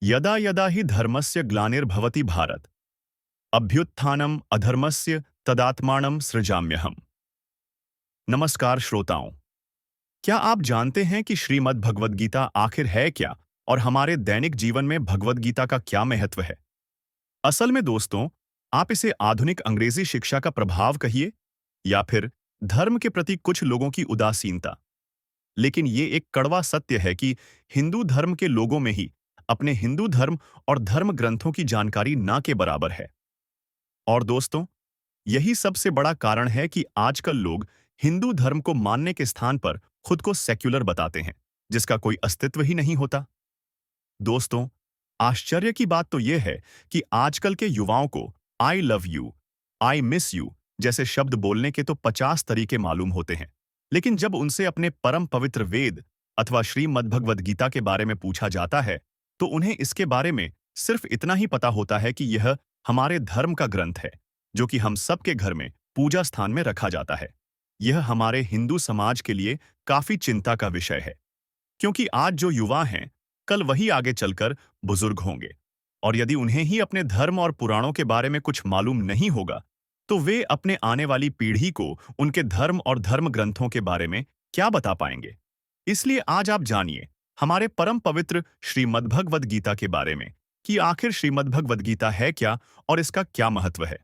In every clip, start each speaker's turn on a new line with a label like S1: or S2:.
S1: यदा यदा हि धर्मस्य ग्लानिर्भवति भारत अभ्युत्थानम अधर्मस्य तदात्मानं सृजाम्यहम्। नमस्कार श्रोताओं, क्या आप जानते हैं कि श्रीमद् भगवद गीता आखिर है क्या और हमारे दैनिक जीवन में भगवद गीता का क्या महत्व है? असल में दोस्तों, आप इसे आधुनिक अंग्रेजी शिक्षा का प्रभाव कहिए या फिर धर्म के प्रति कुछ लोगों की उदासीनता, लेकिन ये एक कड़वा सत्य है कि हिंदू धर्म के लोगों में ही अपने हिंदू धर्म और धर्म ग्रंथों की जानकारी ना के बराबर है। और दोस्तों, यही सबसे बड़ा कारण है कि आजकल लोग हिंदू धर्म को मानने के स्थान पर खुद को सेक्युलर बताते हैं, जिसका कोई अस्तित्व ही नहीं होता। दोस्तों, आश्चर्य की बात तो यह है कि आजकल के युवाओं को I love you, I miss you जैसे शब्द बोलने के तो 50 तरीके मालूम होते हैं, लेकिन जब उनसे अपने परम पवित्र वेद अथवा श्रीमद् भगवद गीता के बारे में पूछा जाता है, तो उन्हें इसके बारे में सिर्फ इतना ही पता होता है कि यह हमारे धर्म का ग्रंथ है, जो कि हम सबके घर में पूजा स्थान में रखा जाता है। यह हमारे हिंदू समाज के लिए काफी चिंता का विषय है, क्योंकि आज जो युवा हैं, कल वही आगे चलकर बुजुर्ग होंगे, और यदि उन्हें ही अपने धर्म और पुराणों के बारे में कुछ मालूम नहीं होगा, तो वे अपने आने वाली पीढ़ी को उनके धर्म और धर्म ग्रंथों के बारे में क्या बता पाएंगे। इसलिए आज आप जानिए हमारे परम पवित्र श्रीमद्भगवद गीता के बारे में कि आखिर श्रीमद्भगवद गीता है क्या और इसका क्या महत्व है।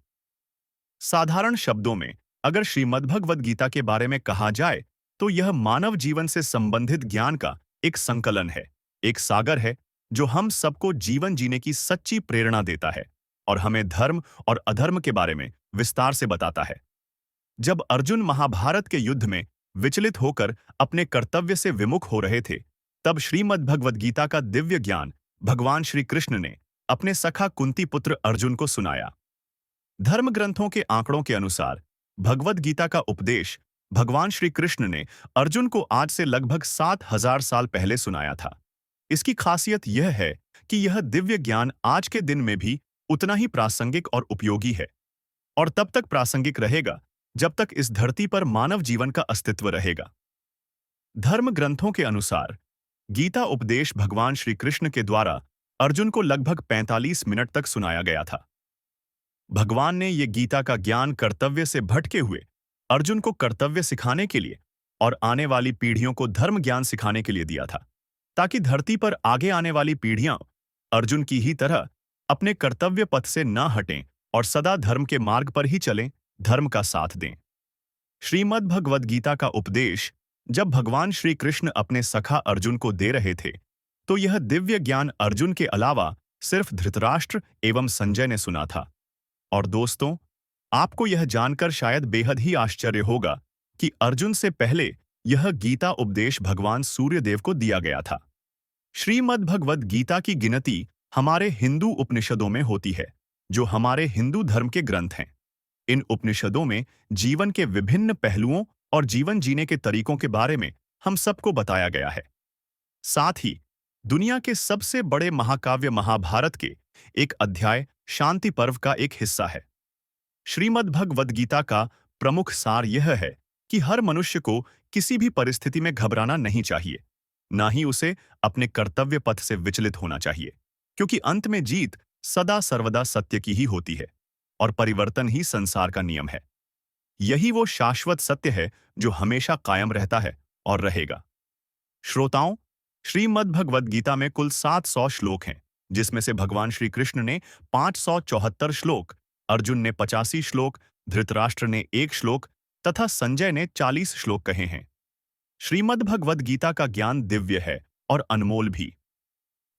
S1: साधारण शब्दों में अगर श्रीमद्भगवद गीता के बारे में कहा जाए, तो यह मानव जीवन से संबंधित ज्ञान का एक संकलन है, एक सागर है जो हम सबको जीवन जीने की सच्ची प्रेरणा देता है और हमें धर्म और अधर्म के बारे में विस्तार से बताता है। जब अर्जुन महाभारत के युद्ध में विचलित होकर अपने कर्तव्य से विमुख हो रहे थे, तब श्रीमद् भगवद गीता का दिव्य ज्ञान भगवान श्री कृष्ण ने अपने सखा कुंती पुत्र अर्जुन को सुनाया। धर्म ग्रंथों के आंकड़ों के अनुसार भगवद गीता का उपदेश भगवान श्री कृष्ण ने अर्जुन को आज से लगभग 7000 साल पहले सुनाया था। इसकी खासियत यह है कि यह दिव्य ज्ञान आज के दिन में भी उतना ही प्रासंगिक और उपयोगी है, और तब तक प्रासंगिक रहेगा जब तक इस धरती पर मानव जीवन का अस्तित्व रहेगा। धर्म ग्रंथों के अनुसार गीता उपदेश भगवान श्री कृष्ण के द्वारा अर्जुन को लगभग 45 मिनट तक सुनाया गया था। भगवान ने ये गीता का ज्ञान कर्तव्य से भटके हुए अर्जुन को कर्तव्य सिखाने के लिए और आने वाली पीढ़ियों को धर्म ज्ञान सिखाने के लिए दिया था, ताकि धरती पर आगे आने वाली पीढ़ियां अर्जुन की ही तरह अपने कर्तव्य पथ से न हटें और सदा धर्म के मार्ग पर ही चलें, धर्म का साथ दें। श्रीमद् भगवद गीता का उपदेश जब भगवान श्री कृष्ण अपने सखा अर्जुन को दे रहे थे, तो यह दिव्य ज्ञान अर्जुन के अलावा सिर्फ धृतराष्ट्र एवं संजय ने सुना था। और दोस्तों, आपको यह जानकर शायद बेहद ही आश्चर्य होगा कि अर्जुन से पहले यह गीता उपदेश भगवान सूर्यदेव को दिया गया था। श्रीमद् भगवद गीता की गिनती हमारे हिंदू उपनिषदों में होती है, जो हमारे हिंदू धर्म के ग्रंथ हैं। इन उपनिषदों में जीवन के विभिन्न पहलुओं और जीवन जीने के तरीकों के बारे में हम सबको बताया गया है। साथ ही दुनिया के सबसे बड़े महाकाव्य महाभारत के एक अध्याय शांति पर्व का एक हिस्सा है। श्रीमद् भगवद गीता का प्रमुख सार यह है कि हर मनुष्य को किसी भी परिस्थिति में घबराना नहीं चाहिए, ना ही उसे अपने कर्तव्य पथ से विचलित होना चाहिए, क्योंकि अंत में जीत सदा सर्वदा सत्य की ही होती है और परिवर्तन ही संसार का नियम है। यही वो शाश्वत सत्य है जो हमेशा कायम रहता है और रहेगा। श्रोताओं, श्रीमद् भगवद गीता में कुल 700 श्लोक हैं, जिसमें से भगवान श्री कृष्ण ने 574 श्लोक, अर्जुन ने 85 श्लोक, धृतराष्ट्र ने 1 श्लोक तथा संजय ने 40 श्लोक कहे हैं। श्रीमद् भगवद गीता का ज्ञान दिव्य है और अनमोल भी।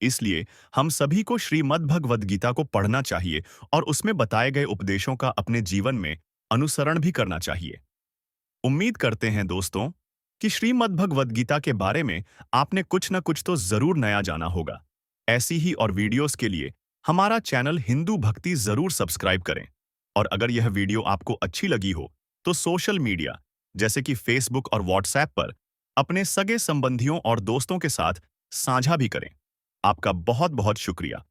S1: इसलिए हम सभी को श्रीमद् भगवद गीता को पढ़ना चाहिए और उसमें बताए गए उपदेशों का अपने जीवन में अनुसरण भी करना चाहिए। उम्मीद करते हैं दोस्तों कि श्रीमद् भगवद गीता के बारे में आपने कुछ न कुछ तो जरूर नया जाना होगा। ऐसी ही और वीडियोस के लिए हमारा चैनल हिंदू भक्ति जरूर सब्सक्राइब करें, और अगर यह वीडियो आपको अच्छी लगी हो तो सोशल मीडिया जैसे कि फेसबुक और व्हाट्सएप पर अपने सगे संबंधियों और दोस्तों के साथ साझा भी करें। आपका बहुत बहुत शुक्रिया।